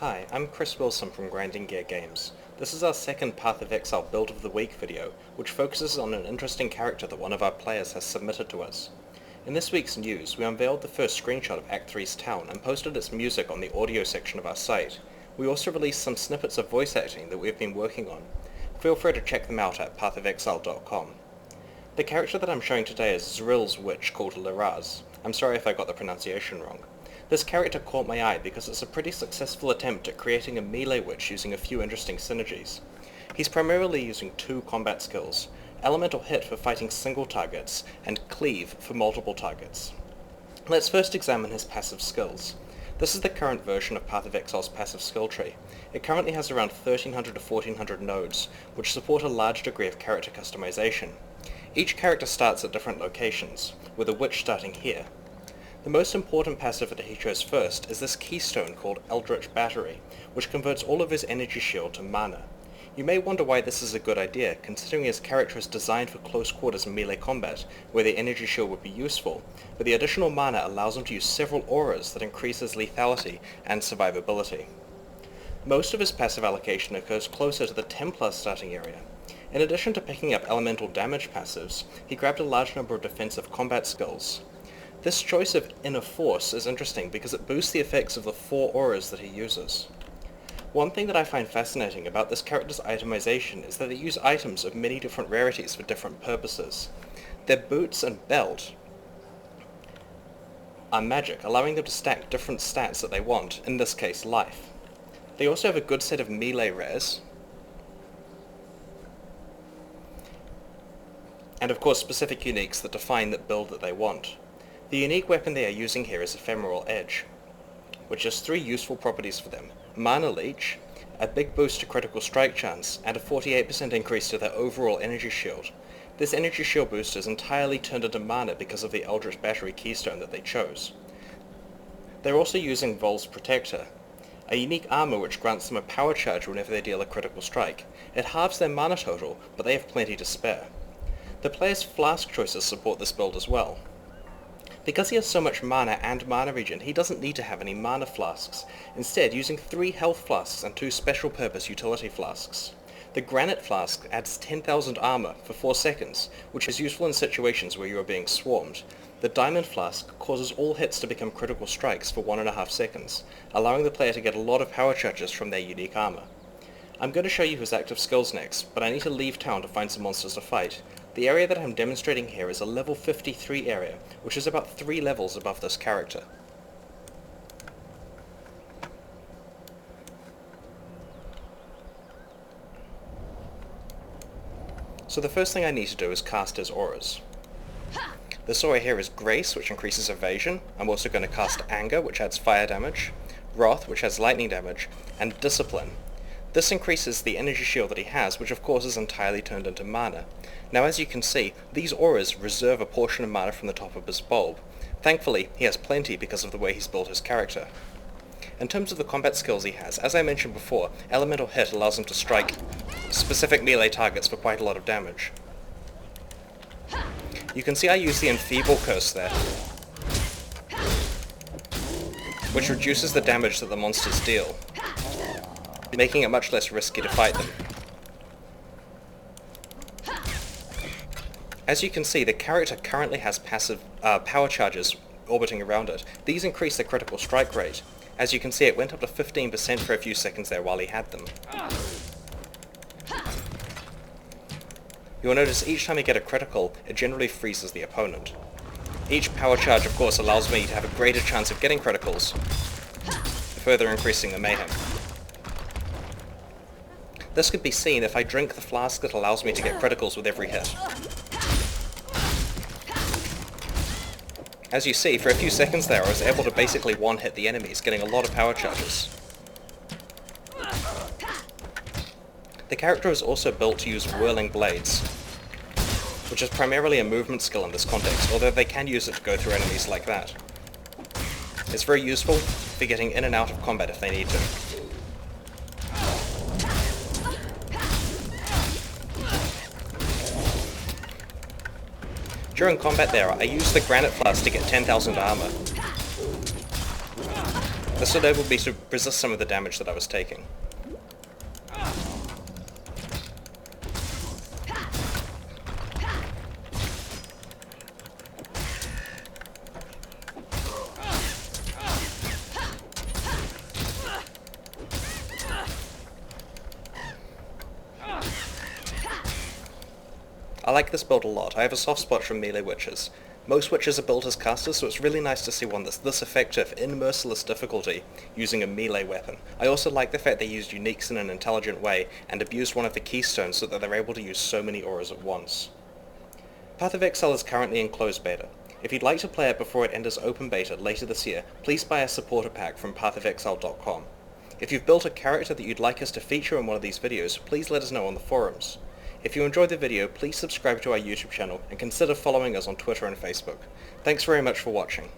Hi, I'm Chris Wilson from Grinding Gear Games. This is our second Path of Exile Build of the Week video, which focuses on an interesting character that one of our players has submitted to us. In this week's news, we unveiled the first screenshot of Act 3's town and posted its music on the audio section of our site. We also released some snippets of voice acting that we've been working on. Feel free to check them out at pathofexile.com. The character that I'm showing today is zriL's witch called Liraz. I'm sorry if I got the pronunciation wrong. This character caught my eye because it's a pretty successful attempt at creating a melee witch using a few interesting synergies. He's primarily using two combat skills, Elemental Hit for fighting single targets, and Cleave for multiple targets. Let's first examine his passive skills. This is the current version of Path of Exile's passive skill tree. It currently has around 1300 to 1400 nodes, which support a large degree of character customization. Each character starts at different locations, with the witch starting here. The most important passive that he chose first is this keystone called Eldritch Battery, which converts all of his energy shield to mana. You may wonder why this is a good idea, considering his character is designed for close quarters melee combat, where the energy shield would be useful, but the additional mana allows him to use several auras that increase his lethality and survivability. Most of his passive allocation occurs closer to the Templar starting area. In addition to picking up elemental damage passives, he grabbed a large number of defensive combat skills. This choice of Inner Force is interesting because it boosts the effects of the 4 auras that he uses. One thing that I find fascinating about this character's itemization is that they use items of many different rarities for different purposes. Their boots and belt are magic, allowing them to stack different stats that they want, in this case life. They also have a good set of melee rares, and of course specific uniques that define the build that they want. The unique weapon they are using here is Ephemeral Edge, which has 3 useful properties for them: Mana Leech, a big boost to critical strike chance, and a 48% increase to their overall energy shield. This energy shield boost is entirely turned into mana because of the Eldritch Battery keystone that they chose. They're also using Vol's Protector, a unique armor which grants them a power charge whenever they deal a critical strike. It halves their mana total, but they have plenty to spare. The player's flask choices support this build as well. Because he has so much mana and mana regen, he doesn't need to have any mana flasks, instead using 3 health flasks and 2 special purpose utility flasks. The Granite Flask adds 10,000 armor for 4 seconds, which is useful in situations where you are being swarmed. The Diamond Flask causes all hits to become critical strikes for 1.5 seconds, allowing the player to get a lot of power charges from their unique armor. I'm going to show you his active skills next, but I need to leave town to find some monsters to fight. The area that I'm demonstrating here is a level 53 area, which is about 3 levels above this character. So the first thing I need to do is cast his auras. This aura here is Grace, which increases evasion. I'm also going to cast Anger, which adds fire damage, Wrath, which has lightning damage, and Discipline. This increases the energy shield that he has, which of course is entirely turned into mana. Now as you can see, these auras reserve a portion of mana from the top of his bulb. Thankfully, he has plenty because of the way he's built his character. In terms of the combat skills he has, as I mentioned before, Elemental Hit allows him to strike specific melee targets for quite a lot of damage. You can see I use the Enfeeble Curse there, which reduces the damage that the monsters deal, making it much less risky to fight them. As you can see, the character currently has passive power charges orbiting around it. These increase the critical strike rate. As you can see, it went up to 15% for a few seconds there while he had them. You'll notice each time you get a critical, it generally freezes the opponent. Each power charge, of course, allows me to have a greater chance of getting criticals, further increasing the mayhem. This could be seen if I drink the flask that allows me to get criticals with every hit. As you see, for a few seconds there I was able to basically one-hit the enemies, getting a lot of power charges. The character is also built to use Whirling Blades, which is primarily a movement skill in this context, although they can use it to go through enemies like that. It's very useful for getting in and out of combat if they need to. During combat there, I used the Granite Flask to get 10,000 armor. This enabled me to resist some of the damage that I was taking. I like this build a lot. I have a soft spot for melee witches. Most witches are built as casters, so it's really nice to see one that's this effective in merciless difficulty using a melee weapon. I also like the fact they used uniques in an intelligent way and abused one of the keystones so that they're able to use so many auras at once. Path of Exile is currently in closed beta. If you'd like to play it before it enters open beta later this year, please buy a supporter pack from pathofexile.com. If you've built a character that you'd like us to feature in one of these videos, please let us know on the forums. If you enjoyed the video, please subscribe to our YouTube channel and consider following us on Twitter and Facebook. Thanks very much for watching.